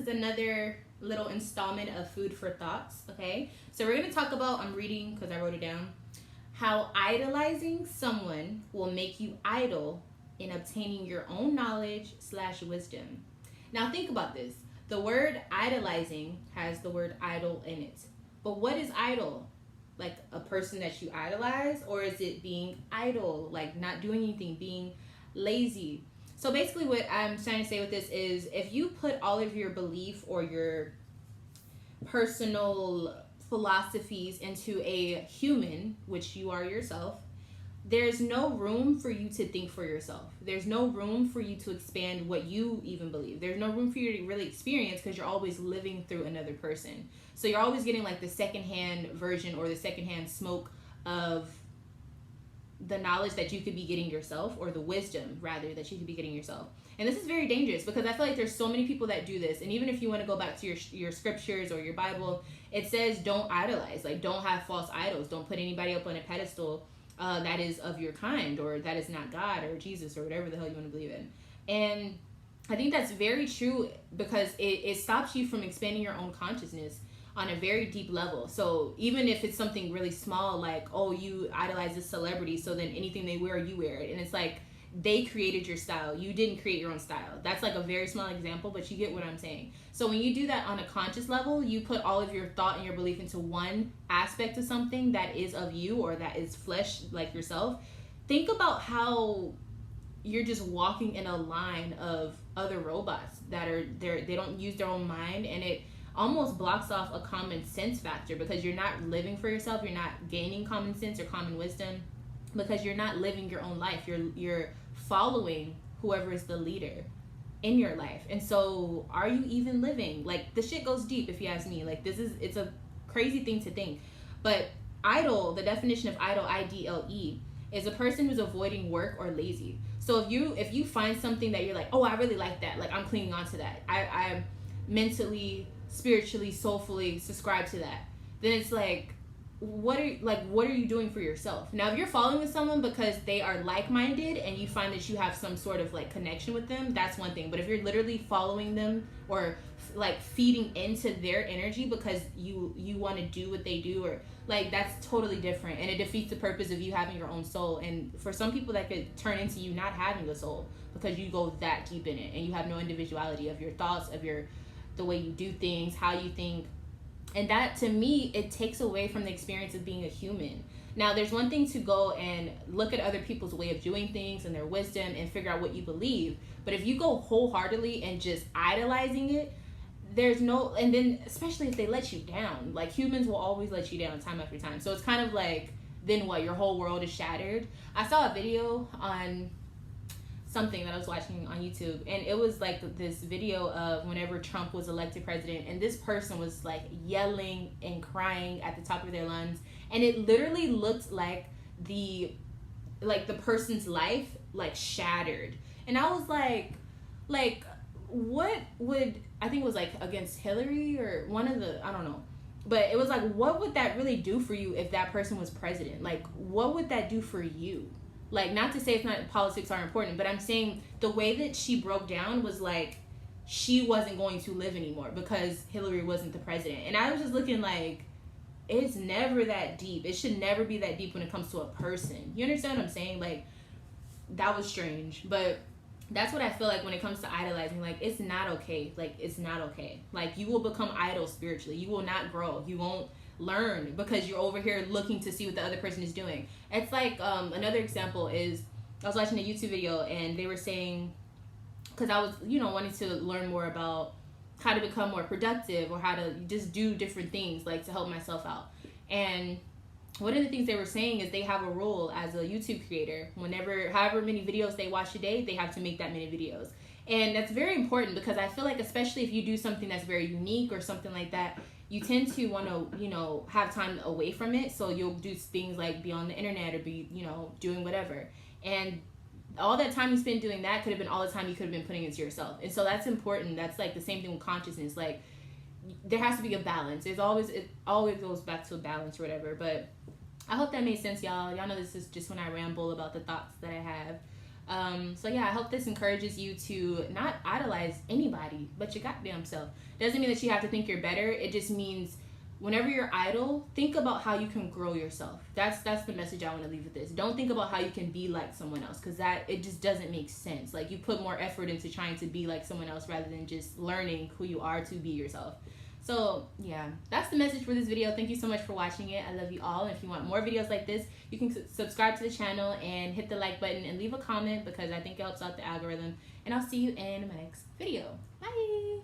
is another little installment of Food for Thoughts, okay? So we're going to talk about, I'm reading because I wrote it down, how idolizing someone will make you idle in obtaining your own knowledge / wisdom. Now think about this. The word idolizing has the word idol in it. But what is idle? Like a person that you idolize? Or is it being idle, like not doing anything, being lazy? So basically what I'm trying to say with this is, if you put all of your belief or your personal philosophies into a human, which you are yourself, there's no room for you to think for yourself. There's no room for you to expand what you even believe. There's no room for you to really experience, because you're always living through another person. So you're always getting like the secondhand version or the secondhand smoke of the knowledge that you could be getting yourself, or the wisdom rather that you could be getting yourself. And this is very dangerous, because I feel like there's so many people that do this. And even if you want to go back to your scriptures or your Bible, it says don't idolize, like don't have false idols, don't put anybody up on a pedestal that is of your kind, or that is not God or Jesus or whatever the hell you want to believe in. And I think that's very true, because it stops you from expanding your own consciousness on a very deep level. So even if it's something really small, like, oh, you idolize this celebrity, so then anything they wear, you wear it. And it's like, they created your style. You didn't create your own style. That's like a very small example, but you get what I'm saying. So when you do that on a conscious level, you put all of your thought and your belief into one aspect of something that is of you, or that is flesh, like yourself. Think about how you're just walking in a line of other robots that are there. They don't use their own mind, and it almost blocks off a common sense factor, because you're not living for yourself. You're not gaining common sense or common wisdom, because you're not living your own life. You're following whoever is the leader in your life. And so are you even living? Like, the shit goes deep, if you ask me. Like, it's a crazy thing to think. But idle, the definition of idle, IDLE, is a person who's avoiding work or lazy. So if you find something that you're like, oh, I really like that, like I'm clinging on to that, I'm mentally, spiritually, soulfully subscribe to that, then it's like, what are you doing for yourself? Now, if you're following with someone because they are like-minded and you find that you have some sort of like connection with them, that's one thing. But if you're literally following them, or like feeding into their energy because you want to do what they do, or like, that's totally different, and it defeats the purpose of you having your own soul. And for some people, that could turn into you not having a soul, because you go that deep in it and you have no individuality of your thoughts, of the way you do things, how you think. And that, to me, it takes away from the experience of being a human. Now, there's one thing to go and look at other people's way of doing things and their wisdom and figure out what you believe. But if you go wholeheartedly and just idolizing it, there's no, and then especially if they let you down, like, humans will always let you down time after time. So it's kind of like, then what? Your whole world is shattered. I saw a video on something that I was watching on YouTube, and it was like this video of whenever Trump was elected president, and this person was like yelling and crying at the top of their lungs, and it literally looked like the person's life like shattered. And I was like what would, I think it was like against Hillary or one of the, I don't know, but it was like, what would that really do for you if that person was president? Like, what would that do for you? Like, not to say it's not, politics are important, but I'm saying the way that she broke down was like she wasn't going to live anymore because Hillary wasn't the president. And I was just looking like, it's never that deep. It should never be that deep when it comes to a person. You understand what I'm saying? Like, that was strange. But that's what I feel like when it comes to idolizing. Like, it's not okay. Like, it's not okay. Like, you will become idle spiritually. You will not grow. You won't learn because you're over here looking to see what the other person is doing. It's like, another example is, I was watching a YouTube video and they were saying, because I was, wanting to learn more about how to become more productive, or how to just do different things, like to help myself out. And one of the things they were saying is they have a rule as a YouTube creator. However many videos they watch a day, they have to make that many videos. And that's very important, because I feel like, especially if you do something that's very unique or something like that, you tend to want to, have time away from it. So you'll do things like be on the internet or be, doing whatever. And all that time you spend doing that could have been all the time you could have been putting into yourself. And so that's important. That's like the same thing with consciousness. Like, there has to be a balance. It always goes back to a balance or whatever. But I hope that made sense, y'all. Y'all know this is just when I ramble about the thoughts that I have. So yeah, I hope this encourages you to not idolize anybody but your goddamn self. Doesn't mean that you have to think you're better. It just means whenever you're idle, think about how you can grow yourself. That's the message I want to leave with this. Don't think about how you can be like someone else, because that, it just doesn't make sense. Like, you put more effort into trying to be like someone else rather than just learning who you are to be yourself. So yeah, that's the message for this video. Thank you so much for watching it. I love you all. And if you want more videos like this, you can subscribe to the channel and hit the like button and leave a comment, because I think it helps out the algorithm. And I'll see you in my next video. Bye.